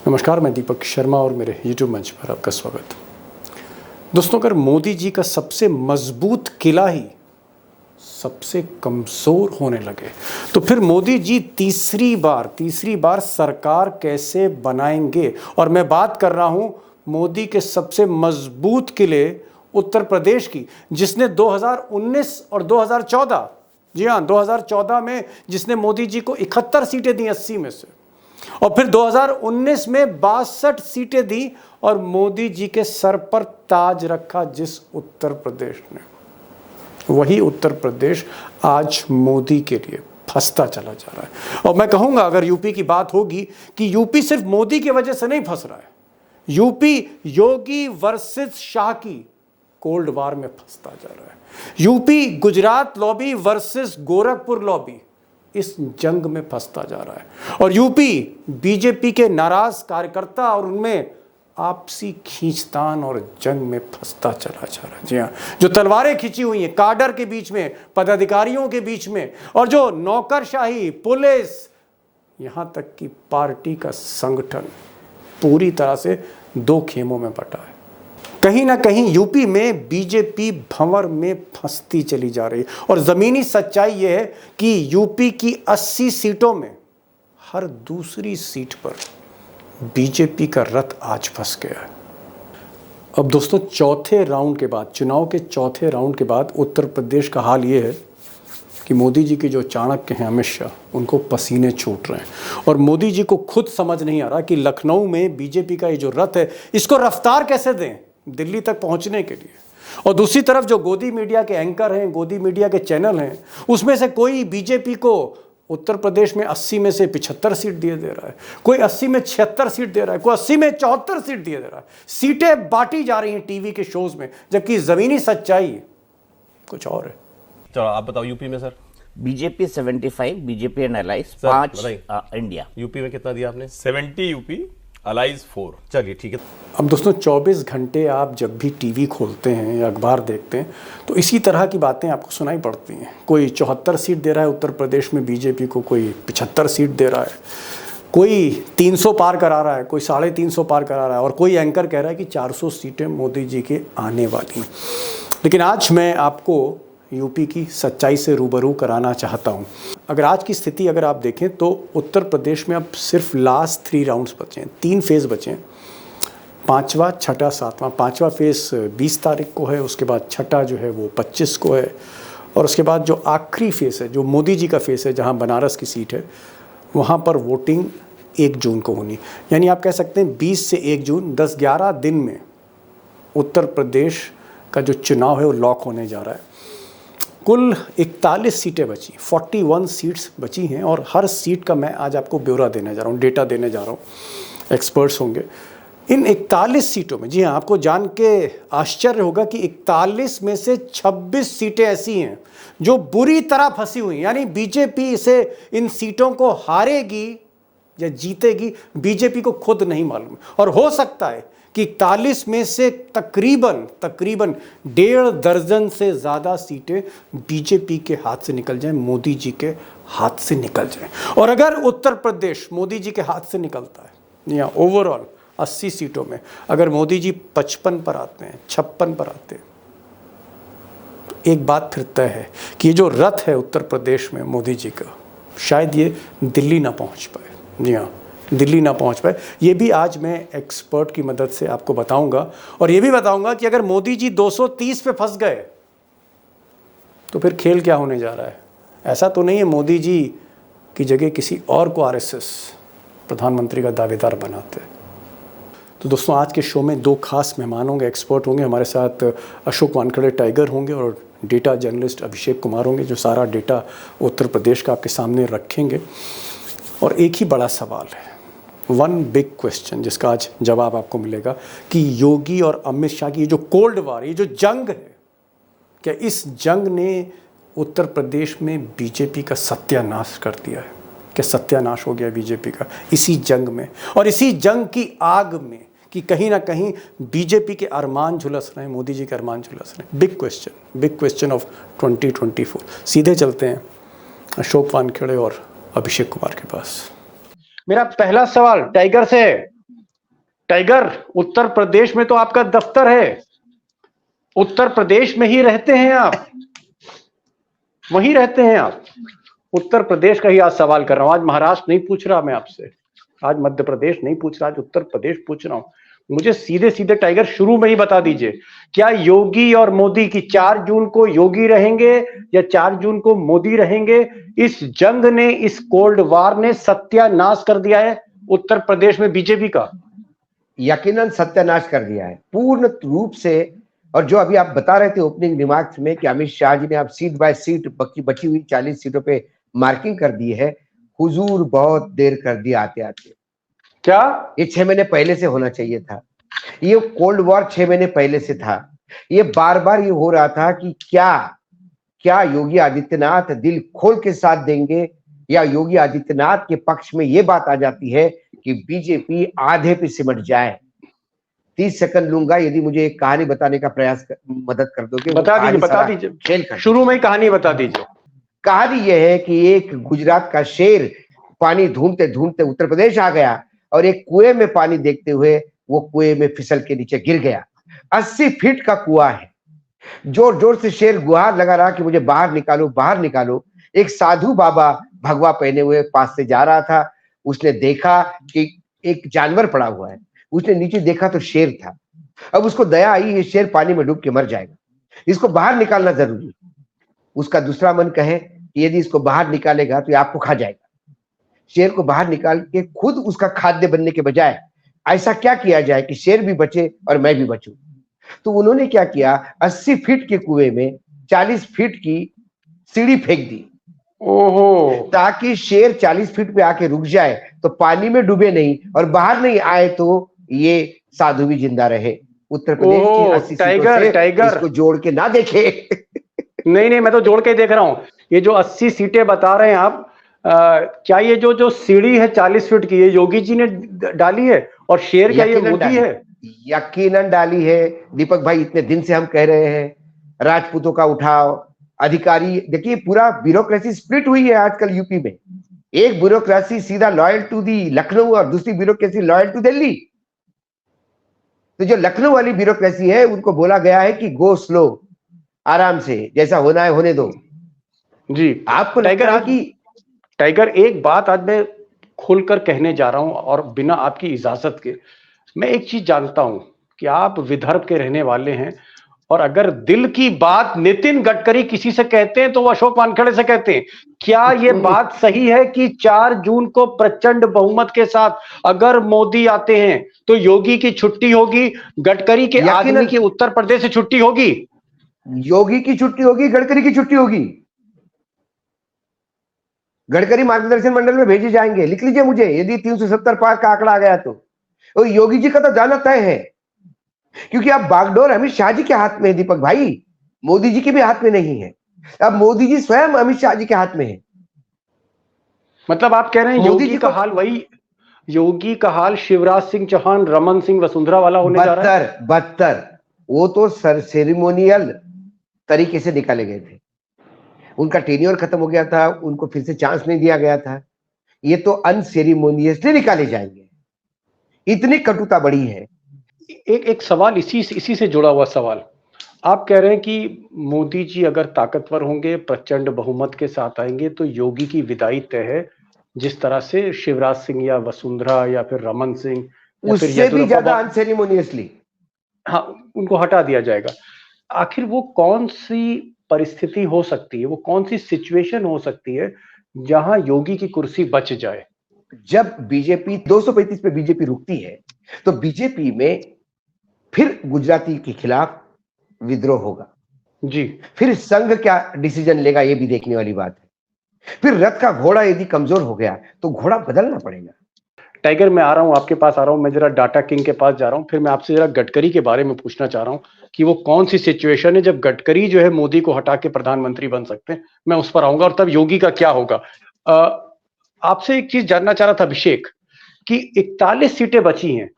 नमस्कार, मैं दीपक शर्मा और मेरे YouTube मंच पर आपका स्वागत। दोस्तों, अगर मोदी जी का सबसे मजबूत किला ही सबसे कमज़ोर होने लगे तो फिर मोदी जी तीसरी बार सरकार कैसे बनाएंगे। और मैं बात कर रहा हूं मोदी के सबसे मजबूत किले उत्तर प्रदेश की, जिसने 2019 और 2014, जी हाँ 2014 में जिसने मोदी जी को 71 सीटें दी 80 में से, और फिर 2019 में 62 सीटें दी और मोदी जी के सर पर ताज रखा जिस उत्तर प्रदेश ने, वही उत्तर प्रदेश आज मोदी के लिए फंसता चला जा रहा है। और मैं कहूंगा, अगर यूपी की बात होगी कि यूपी सिर्फ मोदी की वजह से नहीं फंस रहा है, यूपी योगी वर्सेस शाह की कोल्ड वार में फंसता जा रहा है। UP Gujarat lobby versus Gorakhpur lobby इस जंग में फंसता जा रहा है। और यूपी बीजेपी के नाराज कार्यकर्ता और उनमें आपसी खींचतान और जंग में फंसता चला जा रहा है। जी हाँ, जो तलवारें खींची हुई हैं काडर के बीच में, पदाधिकारियों के बीच में, और जो नौकरशाही, पुलिस, यहां तक कि पार्टी का संगठन पूरी तरह से दो खेमों में बटा है। कहीं ना कहीं यूपी में बीजेपी भंवर में फंसती चली जा रही है। और जमीनी सच्चाई यह है कि यूपी की 80 सीटों में हर दूसरी सीट पर बीजेपी का रथ आज फंस गया है। अब दोस्तों, चौथे राउंड के बाद, चुनाव के चौथे राउंड के बाद उत्तर प्रदेश का हाल यह है कि मोदी जी के जो चाणक्य हैं अमित शाह, उनको पसीने छूट रहे हैं। और मोदी जी को खुद समझ नहीं आ रहा कि लखनऊ में बीजेपी का ये जो रथ है, इसको रफ्तार कैसे दें दिल्ली तक पहुंचने के लिए। और दूसरी तरफ जो गोदी मीडिया के एंकर हैं, गोदी मीडिया के चैनल हैं, उसमें से कोई बीजेपी को उत्तर प्रदेश में 80 में से 75 सीट दिए दे रहा है, कोई 80 में 76 सीट दे रहा है, कोई 80 में 74 सीट दिए दे रहा है। सीटें बांटी जा रही हैं टीवी के शोज में, जबकि जमीनी सच्चाई कुछ और है। चलो आप बताओ यूपी में। Sir BJP 75, BJP and allies 5, India. UP में कितना दिया आपने? 70 यूपी, अलाइज 4। चलिए ठीक है। अब दोस्तों, 24 घंटे आप जब भी टीवी खोलते हैं या अखबार देखते हैं तो इसी तरह की बातें आपको सुनाई पड़ती हैं। कोई 74 सीट दे रहा है उत्तर प्रदेश में बीजेपी को, कोई 75 सीट दे रहा है, कोई 300 पार करा रहा है, कोई 350 पार करा रहा है, और कोई एंकर कह रहा है कि 400 सीटें मोदी जी के आने वाली हैं। लेकिन आज मैं आपको यूपी की सच्चाई से रूबरू कराना चाहता हूं। अगर आज की स्थिति अगर आप देखें तो उत्तर प्रदेश में अब सिर्फ लास्ट 3 राउंड्स बचे हैं, 3 फेज़ बचे हैं, 5वां, 6ठा, 7वां। 5वां फेज़ 20 तारीख को है, उसके बाद 6ठा जो है वो 25 को है, और उसके बाद जो आखिरी फेज़ है, जो मोदी जी का फेज़ है, जहां बनारस की सीट है, वहां पर वोटिंग 1 जून को होनी। यानी आप कह सकते हैं 20 से 1 जून, 10-11 दिन में उत्तर प्रदेश का जो चुनाव है वो लॉक होने जा रहा है। कुल 41 सीटें बची, 41 सीट्स बची हैं, और हर सीट का मैं आज आपको ब्यौरा देने जा रहा हूँ, डेटा देने जा रहा हूँ, एक्सपर्ट्स होंगे। इन 41 सीटों में, जी हाँ, आपको जान के आश्चर्य होगा कि 41 में से 26 सीटें ऐसी हैं जो बुरी तरह फंसी हुई हैं। यानी बीजेपी इसे इन सीटों को हारेगी या जीतेगी, बीजेपी को खुद नहीं मालूम। और हो सकता है कि 41 में से तकरीबन 1.5 दर्जन से ज़्यादा सीटें बीजेपी के हाथ से निकल जाएं, मोदी जी के हाथ से निकल जाएं। और अगर उत्तर प्रदेश मोदी जी के हाथ से निकलता है, या ओवरऑल 80 सीटों में अगर मोदी जी 55 पर आते हैं, 56 पर आते हैं, तो एक बात फिर तय है कि ये जो रथ है उत्तर प्रदेश में मोदी जी का, शायद ये दिल्ली ना पहुँच पाए। जी हाँ, दिल्ली ना पहुंच पाए। ये भी आज मैं एक्सपर्ट की मदद से आपको बताऊंगा। और ये भी बताऊंगा कि अगर मोदी जी 230 पे फंस गए तो फिर खेल क्या होने जा रहा है। ऐसा तो नहीं है मोदी जी की जगह किसी और को आरएसएस प्रधानमंत्री का दावेदार बनाते। तो दोस्तों, आज के शो में 2 खास मेहमान होंगे, एक्सपर्ट होंगे। हमारे साथ अशोक वानखेड़े टाइगर होंगे और डेटा जर्नलिस्ट अभिषेक कुमार होंगे, जो सारा डेटा उत्तर प्रदेश का आपके सामने रखेंगे। और एक ही बड़ा सवाल है, वन बिग क्वेश्चन, जिसका आज जवाब आपको मिलेगा कि योगी और अमित शाह की ये जो कोल्ड वार, ये जो जंग है, क्या इस जंग ने उत्तर प्रदेश में बीजेपी का सत्यानाश कर दिया है? क्या सत्यानाश हो गया बीजेपी का इसी जंग में, और इसी जंग की आग में कि कहीं ना कहीं बीजेपी के अरमान झुलस रहे हैं, मोदी जी के अरमान झुलस रहे हैं? Big question of 2024। सीधे चलते हैं अशोक वानखेड़े और अभिषेक कुमार के पास। मेरा पहला सवाल टाइगर से, टाइगर, उत्तर प्रदेश में तो आपका दफ्तर है, उत्तर प्रदेश में ही रहते हैं आप, वहीं रहते हैं आप। उत्तर प्रदेश का ही आज सवाल कर रहा हूं, आज महाराष्ट्र नहीं पूछ रहा मैं आपसे, आज मध्य प्रदेश नहीं पूछ रहा, आज उत्तर प्रदेश पूछ रहा हूं। मुझे सीधे सीधे टाइगर शुरू में ही बता दीजिए, क्या योगी और मोदी की 4 जून को योगी रहेंगे या 4 जून को मोदी रहेंगे? इस जंग ने, इस कोल्ड वार ने सत्यानाश कर दिया है उत्तर प्रदेश में बीजेपी का। यकीनन सत्यानाश कर दिया है पूर्ण रूप से। और जो अभी आप बता रहे थे ओपनिंग रिमार्क्स में कि अमित शाह जी ने अब सीट बाय सीट बची हुई 40 सीटों पे मार्किंग कर दी है, हुजूर बहुत देर कर दिया आते आते। क्या ये 6 महीने पहले से होना चाहिए था, ये कोल्ड वॉर 6 महीने पहले से था। ये बार बार ये हो रहा था कि क्या योगी आदित्यनाथ दिल खोल के साथ देंगे, या योगी आदित्यनाथ के पक्ष में ये बात आ जाती है कि बीजेपी आधे पे सिमट जाए। 30 सेकंड लूंगा, यदि मुझे एक कहानी बताने का प्रयास मदद कर दोगे। बता दीजिए शुरू में ही कहानी बता दीजिए। कहानी यह है कि एक गुजरात का शेर पानी ढूंढते ढूंढते उत्तर प्रदेश आ गया और एक कुएं में पानी देखते हुए वो कुएं में फिसल के नीचे गिर गया। 80 फीट का कुआं है, जोर जोर से शेर गुहार लगा रहा कि मुझे बाहर निकालो, बाहर निकालो। एक साधु बाबा भगवा पहने हुए पास से जा रहा था, उसने देखा कि एक जानवर पड़ा हुआ है, उसने नीचे देखा तो शेर था। अब उसको दया आई, ये शेर पानी में डूब के मर जाएगा, इसको बाहर निकालना जरूरी। उसका दूसरा मन कहे कि यदि इसको बाहर निकालेगा तो ये आपको खा जाएगा। शेर को बाहर निकाल के खुद उसका खाद्य बनने के बजाय ऐसा क्या किया जाए कि शेर भी बचे और मैं भी बचूं। तो उन्होंने क्या किया, 80 फीट के कुएं में 40 फीट की सीढ़ी फेंक दी। ओहो, ताकि शेर 40 फीट पे आके रुक जाए तो पानी में डूबे नहीं और बाहर नहीं आए, तो ये साधु भी जिंदा रहे। उत्तर प्रदेश की 80 सीटों से इसको जोड़ के ना देखे। नहीं, मैं तो जोड़ के देख रहा हूं। ये जो 80 सीटें बता रहे हैं आप, क्या ये जो सीढ़ी है 40 फीट की, ये योगी जी ने डाली है और शेर क्या ये मोदी है? यकीनन डाली है दीपक भाई। इतने दिन से हम कह रहे हैं राजपूतों का उठाव, अधिकारी देखिए, पूरा ब्यूरोक्रेसी स्प्लिट हुई है आजकल यूपी में। एक ब्यूरोक्रेसी सीधा लॉयल टू दी लखनऊ और दूसरी ब्यूरोक्रेसी लॉयल टू दिल्ली। तो जो लखनऊ वाली ब्यूरोक्रेसी है उनको बोला गया है कि गो स्लो, आराम से, जैसा होना है होने दो जी। आपको टाइगर एक बात आज मैं खुलकर कहने जा रहा हूं और बिना आपकी इजाजत के। मैं एक चीज जानता हूं कि आप विदर्भ के रहने वाले हैं, और अगर दिल की बात नितिन गडकरी किसी से कहते हैं तो वो अशोक वानखेड़े से कहते हैं। क्या ये बात सही है कि 4 जून को प्रचंड बहुमत के साथ अगर मोदी आते हैं तो योगी की छुट्टी होगी, गडकरी के आदमी की उत्तर प्रदेश से छुट्टी होगी? योगी की छुट्टी होगी, गडकरी की छुट्टी होगी। गडकरी मार्गदर्शन मंडल में भेजे जाएंगे, लिख लीजिए मुझे, यदि 370 पार का आंकड़ा आ गया तो। और योगी जी का तो जाना तय है, क्योंकि अब बागडोर अमित शाह जी के हाथ में है दीपक भाई, मोदी जी के भी हाथ में नहीं है। अब मोदी जी स्वयं अमित शाह जी के हाथ में है। मतलब आप कह रहे हैं योगी का हाल वही, योगी का हाल शिवराज सिंह चौहान, रमन सिंह, वसुंधरा वाला होने जा रहा है। बदतर। वो तो सेरेमोनियल तरीके से निकाले गए थे, उनका टेन्योर खत्म हो गया था, उनको फिर से चांस नहीं दिया गया था। ये तो अनसेरेमोनियसली निकाले जाएंगे, इतनी कटुता बड़ी है। एक सवाल इसी से जुड़ा हुआ सवाल। आप कह रहे हैं कि मोदी जी अगर ताकतवर होंगे, प्रचंड बहुमत के साथ आएंगे तो योगी की विदाई तय है, जिस तरह से शिवराज सिंह या वसुंधरा या फिर रमन सिंह, उससे भी ज्यादा अनसेरेमोनियसली, हाँ, उनको हटा दिया जाएगा। आखिर वो कौन सी परिस्थिति हो सकती है, वो कौन सी सिचुएशन हो सकती है जहां योगी की कुर्सी बच जाए? जब बीजेपी 235 पे बीजेपी रुकती है तो बीजेपी में फिर गुजराती के खिलाफ विद्रोह होगा जी। फिर संघ क्या डिसीजन लेगा ये भी देखने वाली बात है। फिर रथ का घोड़ा यदि कमजोर हो गया तो घोड़ा बदलना पड़ेगा। टाइगर, मैं आ रहा हूं, आपके पास आ रहा हूं, मैं जरा डाटा किंग के पास जा रहा हूं। फिर मैं आपसे जरा गडकरी के बारे में पूछना चाह रहा हूं कि वो कौन सी सिचुएशन है जब गडकरी जो है मोदी को हटा के प्रधानमंत्री बन सकते हैं। मैं उस पर आऊंगा, और तब योगी का क्या होगा। आपसे एक चीज जानना चाह रहा था अभिषेक, कि 41 सीटें बची हैं,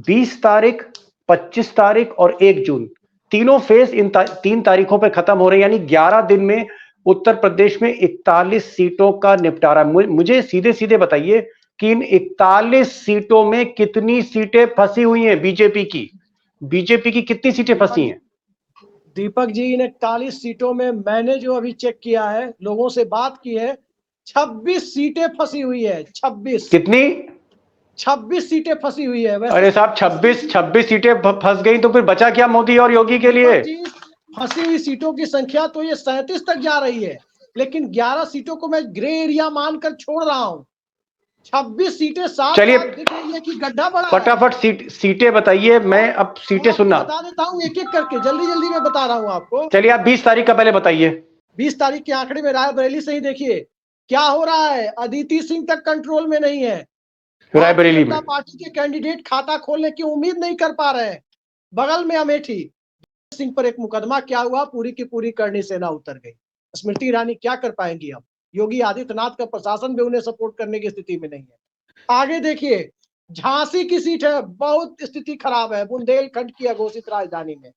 20 तारीख, 25 तारीख और 1 जून, तीनों फेज इन 3 तारीखों पे खत्म हो रहे हैं, यानी 11 दिन में उत्तर प्रदेश में 41 सीटों का निपटारा। मुझे सीधे सीधे बताइए कि इन 41 सीटों में कितनी सीटें फंसी हुई हैं बीजेपी की? बीजेपी की कितनी सीटें फंसी हैं? दीपक जी, इन 41 सीटों में मैंने जो अभी चेक किया है, लोगों से बात की है, 26 सीटें फंसी हुई है। 26 कितनी? 26 सीटें फंसी हुई है। वैसे अरे साहब, 26 सीटें फंस गई तो फिर बचा क्या मोदी और योगी के लिए? फंसी हुई सीटों की संख्या तो ये 37 तक जा रही है, लेकिन 11 सीटों को मैं ग्रे एरिया मानकर छोड़ रहा हूं। 26 सीटें साफ चलिए, दिख रही है कि गड्ढा बड़ा फटाफट सीटें बताइए। मैं अब सीटें सुनना बता देता हूं एक एक करके, जल्दी जल्दी मैं बता रहा हूं आपको। चलिए, आप 20 तारीख का पहले बताइए। 20 तारीख के आंकड़े में रायबरेली से ही देखिए क्या हो रहा है। अदिति सिंह तक कंट्रोल में नहीं है। रायबरेली में पार्टी के कैंडिडेट खाता खोलने की उम्मीद नहीं कर पा रहे हैं। बगल में अमेठी सिंह पर एक मुकदमा क्या हुआ, पूरी की पूरी करणी सेना उतर गई। स्मृति ईरानी क्या कर पाएंगी अब? योगी आदित्यनाथ का प्रशासन भी उन्हें सपोर्ट करने की स्थिति में नहीं है। आगे देखिए, झांसी की सीट है, बहुत स्थिति खराब है, बुंदेलखंड की अघोषित राजधानी में।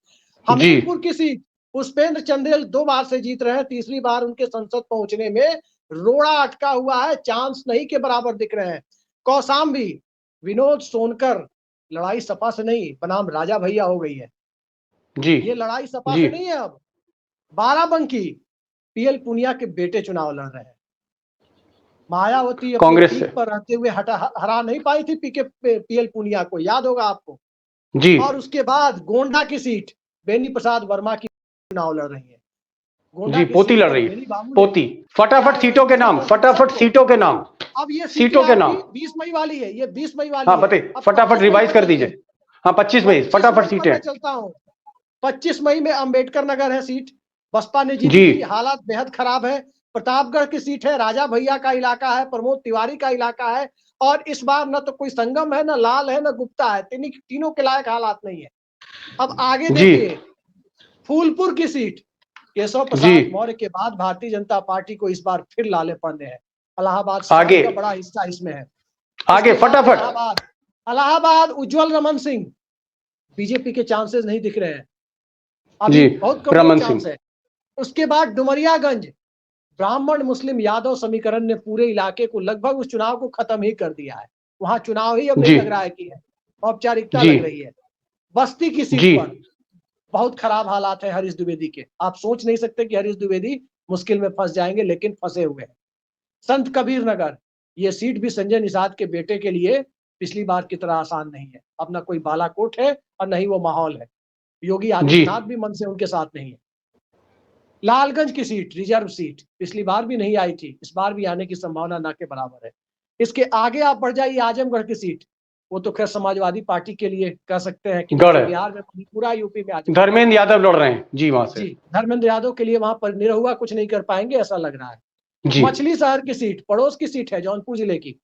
हमीरपुर की सीट पुष्पेंद्र चंदेल 2 बार से जीत रहे हैं, तीसरी बार उनके संसद पहुंचने में रोड़ा अटका हुआ है, चांस नहीं के बराबर दिख रहे हैं। कौशाम्बी विनोद सोनकर, लड़ाई सपा से नहीं बनाम राजा भैया हो गई है जी। ये लड़ाई सपा से नहीं है अब। बाराबंकी पीएल पुनिया के बेटे चुनाव लड़ रहे हैं। मायावती कांग्रेस से पर रहते हुए हरा नहीं पाई थी पीएल पुनिया को, याद होगा आपको जी। और उसके बाद गोंडा की सीट बेनी प्रसाद वर्मा की चुनाव लड़ रही है। जी, पोती लड़ रही है, पोती। फटाफट सीटों के नाम, फटाफट सीटों के नाम। अब ये सीटों के नाम 20 मई वाली है, ये 20 मई वाली हाँ बताइए, फटाफट रिवाइज कर दीजिए। हाँ 25 मई, फटाफट सीटें चलता हूँ। 25 मई में अंबेडकर नगर है सीट, बसपा ने जीती, हालात बेहद खराब है। प्रतापगढ़ की सीट है, राजा भैया का इलाका है, प्रमोद तिवारी का इलाका है, और इस बार न तो कोई संगम है, न लाल है, न गुप्ता है, तीनों के लायक हालात नहीं है। अब आगे देखिए, फूलपुर की सीट केशव प्रसाद मौर्य के बाद भारतीय जनता पार्टी को इस बार फिर लाले पड़ने हैं। इलाहाबाद का बड़ा हिस्सा इसमें है। आगे फटाफट इलाहाबाद उज्जवल रमन सिंह, बीजेपी के चांसेस नहीं दिख रहे हैं अभी, बहुत कम चांस है। उसके बाद डुमरियागंज, ब्राह्मण मुस्लिम यादव समीकरण ने पूरे इलाके को लगभग उस चुनाव को खत्म ही कर दिया है। वहां चुनाव ही अब नहीं लग रहा है कि है, औपचारिकता लग रही है। बस्ती की सीट पर बहुत खराब हालात है हरीश द्विवेदी के। आप सोच नहीं सकते कि हरीश द्विवेदी मुश्किल में फंस जाएंगे, लेकिन फंसे हुए हैं। संत कबीर नगर, ये सीट भी संजय निषाद के बेटे के लिए पिछली बार की तरह आसान नहीं है। अब ना कोई बालाकोट है और न ही वो माहौल है। योगी आदित्यनाथ भी मन से उनके साथ नहीं है। लालगंज की सीट रिजर्व सीट, पिछली बार भी नहीं आई थी, इस बार भी आने की संभावना ना के बराबर है। इसके आगे आप बढ़ जाइए, आजमगढ़ की सीट, वो तो खैर समाजवादी पार्टी के लिए कह सकते हैं कि बिहार में, पूरा यूपी में धर्मेंद्र यादव लड़ रहे हैं जी वहां से। जी, धर्मेंद्र यादव के लिए वहां पर निरहुआ कुछ नहीं कर पाएंगे, ऐसा लग रहा है। मछली शहर की सीट, पड़ोस की सीट है जौनपुर जिले की,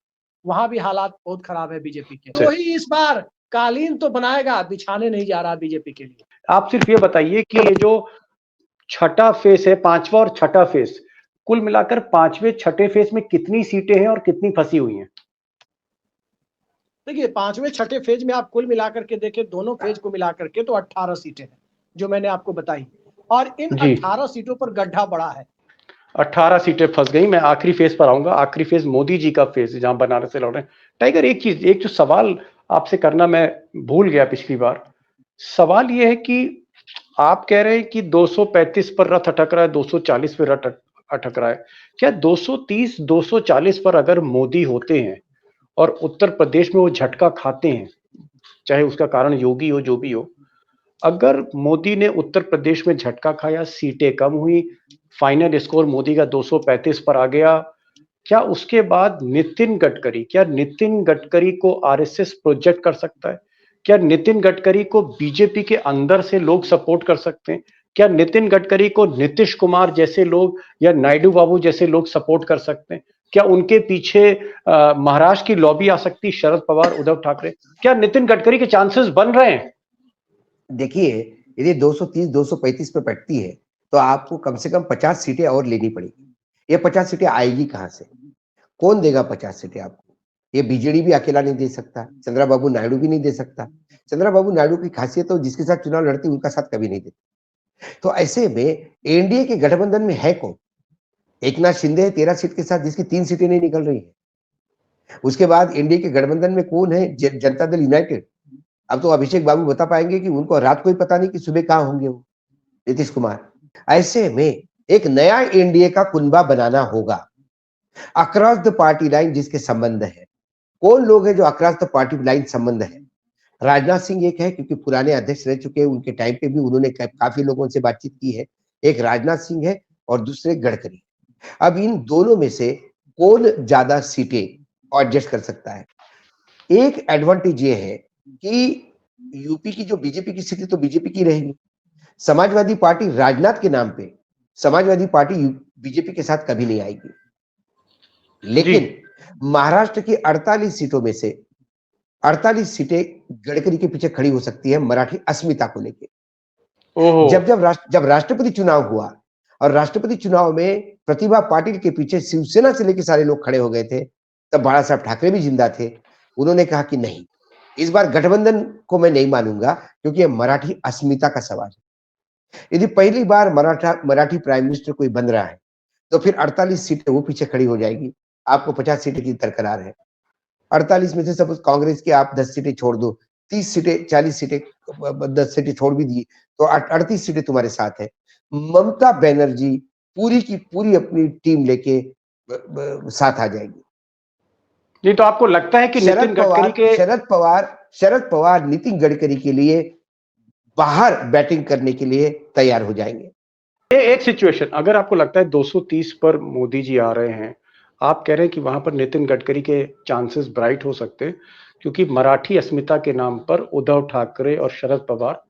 वहां भी हालात बहुत खराब है बीजेपी के। वही इस बार कालीन तो बनाएगा, बिछाने नहीं जा रहा बीजेपी के लिए। आप सिर्फ ये बताइए कि ये जो छठा फेस है, 5वां और छठा फेस, कुल मिलाकर 5वें छठे फेस में कितनी सीटें हैं और कितनी फंसी हुई हैं? देखिए, 5वें छठे फेज में आप कुल मिलाकर के देखें, दोनों फेज को मिलाकर के तो 18 सीटें हैं जो मैंने आपको बताई, और इन 18 सीटों पर गड्ढा बड़ा है। 18 सीटें फंस गई। मैं आखिरी फेज पर आऊंगा। आखिरी फेज मोदी जी का फेज, जहां बनारस से लड़ रहे हैं। टाइगर, एक जो सवाल आपसे करना मैं भूल गया पिछली बार, सवाल ये है कि आप कह रहे हैं कि 235 पर रथ अटक रहा है, 240 पर रथ अटक रहा है। क्या 230 240 पर अगर मोदी होते हैं और उत्तर प्रदेश में वो झटका खाते हैं, चाहे उसका कारण योगी हो, जो भी हो, अगर मोदी ने उत्तर प्रदेश में झटका खाया, सीटें कम हुई, फाइनल स्कोर मोदी का 235 पर आ गया, क्या उसके बाद नितिन गडकरी को आरएसएस प्रोजेक्ट कर सकता है? क्या नितिन गडकरी को बीजेपी के अंदर से लोग सपोर्ट कर सकते हैं? क्या नितिन गडकरी को नीतीश कुमार जैसे लोग या नायडू बाबू जैसे लोग सपोर्ट कर सकते हैं? क्या उनके पीछे महाराष्ट्र की लॉबी आ सकती, शरद पवार, उद्धव ठाकरे? क्या नितिन गडकरी के चांसेस बन रहे हैं? देखिए, यदि 230 235 पे बैठती है तो आपको कम से कम 50 सीटें और लेनी पड़ेगी। ये 50 सीटें आएगी कहां से? कौन देगा 50 सीटें आपको? ये बीजेडी भी अकेला नहीं दे सकता, चंद्रबाबू नायडू भी नहीं दे सकता। चंद्रबाबू नायडू की खासियत तो जिसके साथ चुनाव लड़ती उनका साथ कभी नहीं देते। तो ऐसे में एनडीए के गठबंधन में है कौन? एकनाथ शिंदे है 13 सीट के साथ, जिसकी 3 सीटें नहीं निकल रही है। उसके बाद एनडीए के गठबंधन में कौन है? जनता दल यूनाइटेड। अब तो अभिषेक बाबू बता पाएंगे कि उनको रात को ही पता नहीं कि सुबह कहाँ होंगे वो, नीतीश कुमार। ऐसे में एक नया एनडीए का कुनबा बनाना होगा अक्रॉस द पार्टी लाइन, जिसके संबंध है। कौन लोग हैं जो अक्रॉस द पार्टी लाइन संबंध है? राजनाथ सिंह एक है, क्योंकि पुराने अध्यक्ष रह चुके हैं, उनके टाइम पे भी उन्होंने काफी लोगों से बातचीत की है। एक राजनाथ सिंह है और दूसरे गडकरी। अब इन दोनों में से कौन ज्यादा सीटें एडजस्ट कर सकता है? एक एडवांटेज ये है कि यूपी की जो बीजेपी की सीटें तो बीजेपी की रहेगी। समाजवादी पार्टी राजनाथ के नाम पे समाजवादी पार्टी बीजेपी के साथ कभी नहीं आएगी। लेकिन महाराष्ट्र की 48 सीटों में से 48 सीटें गडकरी के पीछे खड़ी हो सकती है मराठी अस्मिता को लेके। जब राष्ट्रपति चुनाव हुआ और राष्ट्रपति चुनाव में प्रतिभा पाटिल के पीछे शिवसेना से लेकर सारे लोग खड़े हो गए थे, तब बाला साहब ठाकरे भी जिंदा थे। उन्होंने कहा कि नहीं, इस बार गठबंधन को मैं नहीं मानूंगा, क्योंकि यह मराठी अस्मिता का सवाल है। यदि पहली बार मराठी प्राइम मिनिस्टर कोई बन रहा है तो फिर 48 सीटें वो पीछे खड़ी हो जाएगी। आपको 50 सीटें की दरकरार है। 48 में से सपोज कांग्रेस की आप 10 सीटें छोड़ दो, 30 सीटें 40 सीटें 10 सीटें छोड़ भी दी तो 38 सीटें तुम्हारे साथ है। ममता बनर्जी पूरी की पूरी अपनी टीम लेके साथ आ जाएगी। जी, तो आपको लगता है कि शरद पवार नितिन गडकरी के लिए बाहर बैटिंग करने के लिए तैयार हो जाएंगे? एक सिचुएशन, अगर आपको लगता है 230 पर मोदी जी आ रहे हैं, आप कह रहे हैं कि वहां पर नितिन गडकरी के चांसेस ब्राइट हो सकते हैं, क्योंकि मराठी अस्मिता के नाम पर उद्धव ठाकरे और शरद पवार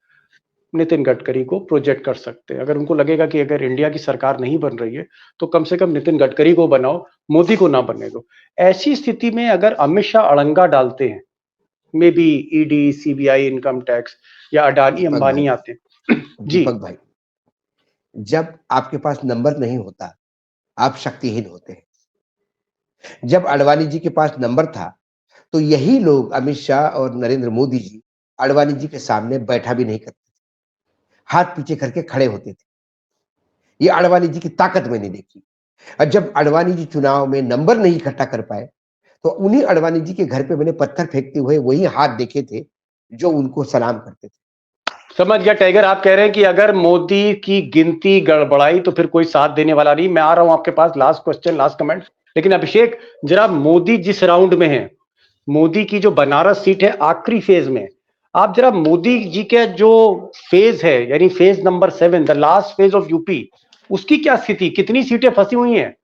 नितिन गडकरी को प्रोजेक्ट कर सकते हैं। अगर उनको लगेगा कि अगर इंडिया की सरकार नहीं बन रही है तो कम से कम नितिन गडकरी को बनाओ, मोदी को ना बनने दो। ऐसी स्थिति में अगर अमित शाह अड़ंगा डालते हैं, may be ED, CBI, income tax, या अडानी अंबानी आते हैं जी। दीपक भाई, जब आपके पास नंबर नहीं होता आप शक्तिहीन होते हैं। जब अडवाणी जी के पास नंबर था तो यही लोग, अमित शाह और नरेंद्र मोदी जी, अडवाणी जी के सामने बैठा भी नहीं करते थे, हाथ पीछे करके खड़े होते थे। ये अडवाणी जी की ताकत मैंने देखी। और जब अडवाणी जी चुनाव में नंबर नहीं इकट्ठा कर पाए तो उन्हीं अडवाणी जी के घर पे मैंने पत्थर फेंकते हुए वही हाथ देखे थे जो उनको सलाम करते थे। समझ गया टाइगर, आप कह रहे हैं कि अगर मोदी की गिनती गड़बड़ाई तो फिर कोई साथ देने वाला नहीं। मैं आ रहा हूं आपके पास, लास्ट क्वेश्चन, लास्ट कमेंट। लेकिन अभिषेक, जरा मोदी जिस राउंड में है, मोदी की जो बनारस सीट है आखिरी फेज में, आप जरा मोदी जी के जो फेज है, यानी phase number 7, the last phase of UP, उसकी क्या स्थिति, कितनी सीटें फंसी हुई हैं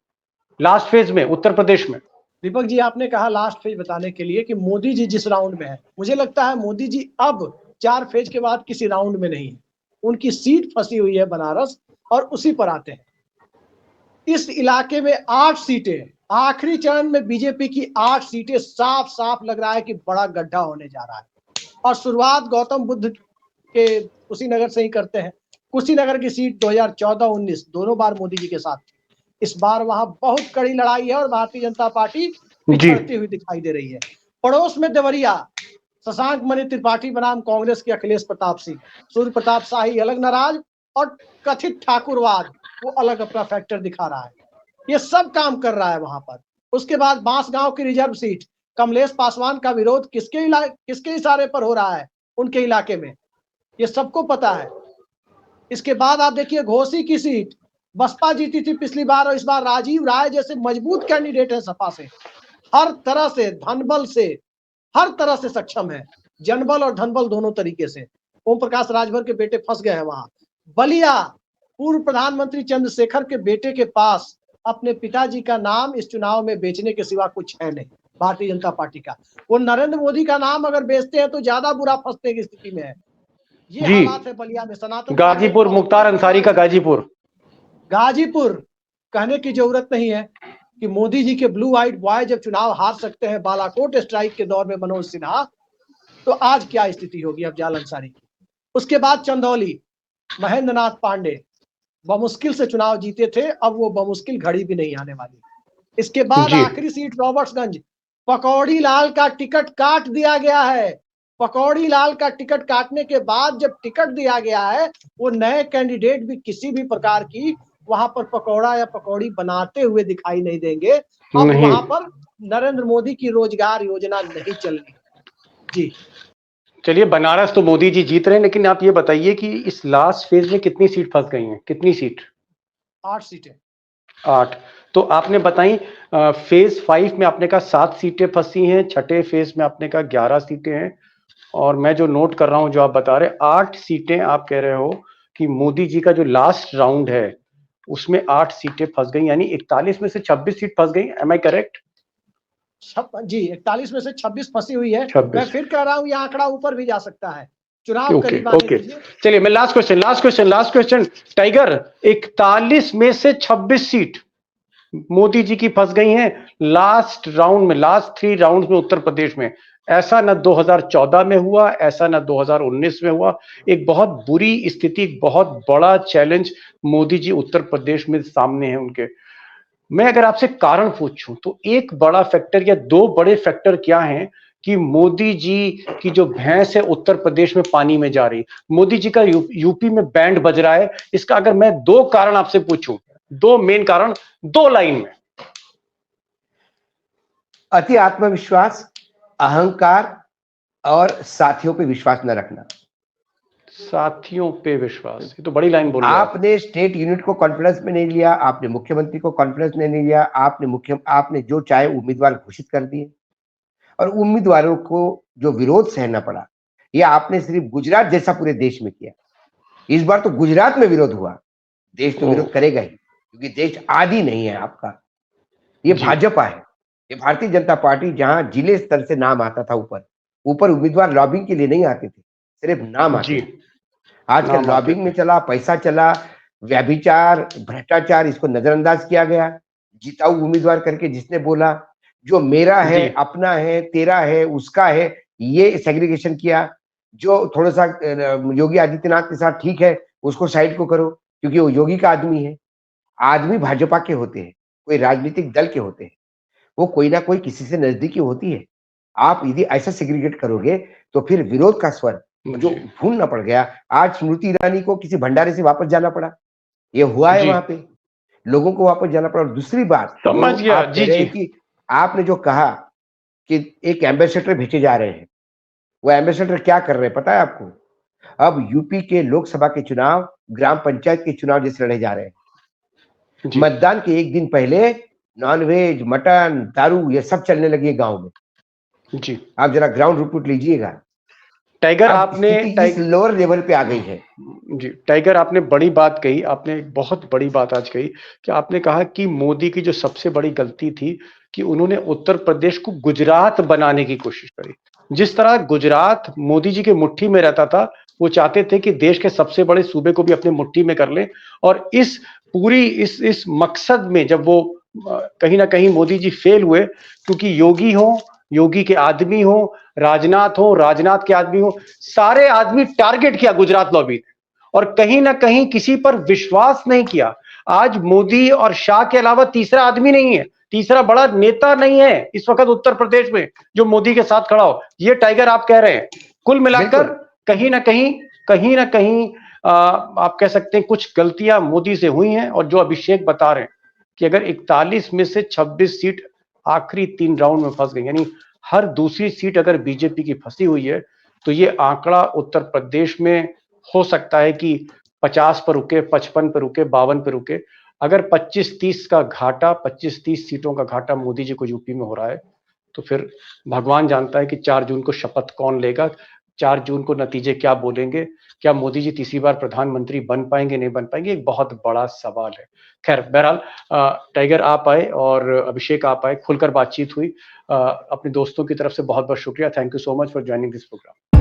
लास्ट फेज में उत्तर प्रदेश में? दीपक जी, आपने कहा लास्ट फेज बताने के लिए कि मोदी जी जिस राउंड में है, मुझे लगता है मोदी जी अब 4 फेज के बाद किसी राउंड में नहीं है। उनकी सीट फंसी हुई है बनारस, और उसी पर आते हैं। इस इलाके में 8 सीटें, आखिरी चरण में बीजेपी की 8 सीटें, साफ साफ लग रहा है कि बड़ा गड्ढा होने जा रहा है। और शुरुआत गौतम बुद्ध के कुशीनगर से ही करते हैं। कुशीनगर की सीट 2014-19 दोनों बार मोदी जी के साथ थी। इस बार वहां बहुत कड़ी लड़ाई है और भारतीय जनता पार्टी पिछड़ती हुई दिखाई दे रही है। पड़ोस में देवरिया, शशांक मणि त्रिपाठी बनाम कांग्रेस के अखिलेश प्रताप सिंह, सूर्य प्रताप शाही अलग नाराज, और कथित ठाकुरवाद वो अलग अपना फैक्टर दिखा रहा है। ये सब काम कर रहा है वहां पर। उसके बाद बांसगांव की रिजर्व सीट, कमलेश पासवान का विरोध किसके इशारे पर हो रहा है उनके इलाके में, ये सबको पता है। इसके बाद आप देखिए घोसी की सीट, बसपा जीती थी पिछली बार, और इस बार राजीव राय जैसे मजबूत कैंडिडेट है सपा से, हर तरह से धनबल से, हर तरह से सक्षम है, जनबल और धनबल दोनों तरीके से। ओम प्रकाश राजभर के बेटे फंस गए हैं वहां। बलिया, पूर्व प्रधानमंत्री चंद्रशेखर के बेटे के पास अपने पिताजी का नाम इस चुनाव में बेचने के सिवा कुछ है नहीं भारतीय जनता पार्टी का। वो नरेंद्र मोदी का नाम अगर बेचते हैं तो ज्यादा बुरा फंसने की स्थिति में है। ये हालात है बलिया में। सनातन गाजीपुर, मुख्तार अंसारी का गाजीपुर कहने की जरूरत नहीं है कि मोदी जी के ब्लू व्हाइट बॉय जब चुनाव हार सकते हैं बालाकोट स्ट्राइक के दौर में मनोज सिन्हा, तो आज क्या स्थिति होगी अफजाल अंसारी की। उसके बाद चंदौली, महेंद्र नाथ पांडे बमुश्किल से चुनाव जीते थे, अब वो बमुश्किल घड़ी भी नहीं आने वाली। इसके बाद आखिरी सीट रॉबर्ट्सगंज, पकौड़ी लाल का टिकट काट दिया गया है। पकौड़ी लाल का टिकट काटने के बाद जब टिकट दिया गया है, वो नए कैंडिडेट भी किसी भी प्रकार की वहां पर पकौड़ा या पकौड़ी बनाते हुए दिखाई नहीं देंगे। अब वहां पर नरेंद्र मोदी की रोजगार योजना नहीं चलनी। जी चलिए, बनारस तो मोदी जी जीत रहे हैं, लेकिन आप ये बताइए कि इस लास्ट फेज में कितनी सीट फंस गई हैं? कितनी सीट? 8 सीटें। 8। तो आपने बताई फेज 5 में आपने कहा 7 सीटें फंसी हैं, छठे फेज में आपने कहा 11 सीटें हैं, और मैं जो नोट कर रहा हूं जो आप बता रहे 8 सीटें आप कह रहे हो कि मोदी जी का जो लास्ट राउंड है उसमें 8 सीटें फंस गई, यानी 41 में से 26 सीट फंस गई। एम आई करेक्ट? जी 41 में से 26 फंसी हुई है। 26। मैं फिर कह रहा हूं, यह आंकड़ा ऊपर भी जा सकता है। चुनाव ओके करीब आने ओके, दीजिए। चलिए मैं लास्ट क्वेश्चन टाइगर, 41 में से 26 सीट मोदी जी की फंस गई हैं लास्ट राउंड में, लास्ट 3 राउंड में उत्तर प्रदेश में। ऐसा न 2014 में हुआ, ऐसा न 2019 में हुआ। एक बहुत बुरी स्थिति, बहुत बड़ा चैलेंज मोदी जी उत्तर प्रदेश में सामने है उनके। मैं अगर आपसे कारण पूछूं तो एक बड़ा फैक्टर या 2 बड़े फैक्टर क्या हैं कि मोदी जी की जो भैंस है उत्तर प्रदेश में पानी में जा रही, मोदी जी का यूपी में बैंड बज रहा है, इसका अगर मैं 2 कारण आपसे पूछूं, 2 मेन कारण, 2 लाइन में। अति आत्मविश्वास, अहंकार और साथियों पे विश्वास न रखना। साथियों पे विश्वास, ये तो बड़ी लाइन बोल रहे हैं आप। आपने स्टेट यूनिट को कॉन्फिडेंस में नहीं लिया, आपने मुख्यमंत्री को कॉन्फिडेंस में नहीं लिया, आपने जो चाहे उम्मीदवार घोषित कर दिए और उम्मीदवारों को जो विरोध सहना पड़ा, ये आपने सिर्फ गुजरात जैसा पूरे देश में किया। इस बार तो गुजरात में विरोध हुआ, देश तो विरोध करेगा ही, क्योंकि देश आदि नहीं है आपका। ये भाजपा है, ये भारतीय जनता पार्टी, जहां जिले स्तर से नाम आता था ऊपर उम्मीदवार लॉबिंग के लिए नहीं आते थे, सिर्फ नाम आते थे। आजकल लॉबिंग में चला, पैसा चला, व्यभिचार, भ्रष्टाचार, इसको नजरअंदाज किया गया। जिताऊ उम्मीदवार करके जिसने बोला जो मेरा है, अपना है, तेरा है, उसका है, ये सेग्रीगेशन किया। जो थोड़ा सा योगी आदित्यनाथ के साथ ठीक है, उसको साइड को करो, क्योंकि वो योगी का आदमी है। आदमी भाजपा के होते हैं, कोई राजनीतिक दल के होते हैं, वो कोई ना कोई किसी से नजदीकी होती है। आप यदि ऐसा सेग्रीगेट करोगे तो फिर विरोध का स्वर जो भूनना पड़ गया। आज स्मृति ईरानी को किसी भंडारे से वापस जाना पड़ा, ये हुआ है, वहां पे लोगों को वापस जाना पड़ा। और दूसरी बात, समझ गया जी। कि आपने जो कहा कि एक एम्बेसडर भेजे जा रहे हैं, वो एम्बेसडर क्या कर रहे हैं पता है आपको? अब यूपी के लोकसभा के चुनाव ग्राम पंचायत के चुनाव जैसे लड़े जा रहे हैं। मतदान के एक दिन पहले नॉनवेज, मटन, दारू ये सब चलने लगी है गांव में। जी आप जरा ग्राउंड रिपोर्ट लीजिएगा। टाइगर, आपने इस लोअर लेवल पे आ गई है। जी टाइगर, आपने बड़ी बात कही, आपने बहुत बड़ी बात आज कही कि आपने कहा कि मोदी की जो सबसे बड़ी गलती थी कि उन्होंने उत्तर प्रदेश को गुजरात बनाने की कोशिश करी। जिस तरह गुजरात मोदी जी के मुट्ठी में रहता था, वो चाहते थे कि देश के सबसे बड़े सूबे को भी अपने मुट्ठी में कर लें। और इस पूरी इस मकसद में जब वो कहीं ना कहीं मोदी जी फेल हुए, क्योंकि योगी के आदमी हो, राजनाथ के आदमी हो, सारे आदमी टारगेट किया गुजरात लॉबी ने, और कहीं ना कहीं किसी पर विश्वास नहीं किया। आज मोदी और शाह के अलावा तीसरा आदमी नहीं है, तीसरा बड़ा नेता नहीं है इस वक्त उत्तर प्रदेश में जो मोदी के साथ खड़ा हो। ये टाइगर आप कह रहे हैं। कुल मिलाकर कहीं ना कहीं आप कह सकते हैं कुछ गलतियां मोदी से हुई हैं। और जो अभिषेक बता रहे हैं कि अगर 41 में से 26 सीट आखिरी 3 राउंड में फंस गई, यानी हर दूसरी सीट अगर बीजेपी की फंसी हुई है, तो ये आंकड़ा उत्तर प्रदेश में हो सकता है कि 50 पर रुके, 55 पर रुके, 52 पर रुके। अगर 25-30 का घाटा, 25-30 सीटों का घाटा मोदी जी को यूपी में हो रहा है, तो फिर भगवान जानता है कि 4 जून को शपथ कौन लेगा, 4 जून को नतीजे क्या बोलेंगे। क्या मोदी जी तीसरी बार प्रधानमंत्री बन पाएंगे, नहीं बन पाएंगे, एक बहुत बड़ा सवाल है। खैर, बहरहाल टाइगर आप आए और अभिषेक आप आए, खुलकर बातचीत हुई। अपने दोस्तों की तरफ से बहुत बहुत शुक्रिया। Thank you so much for joining this programme.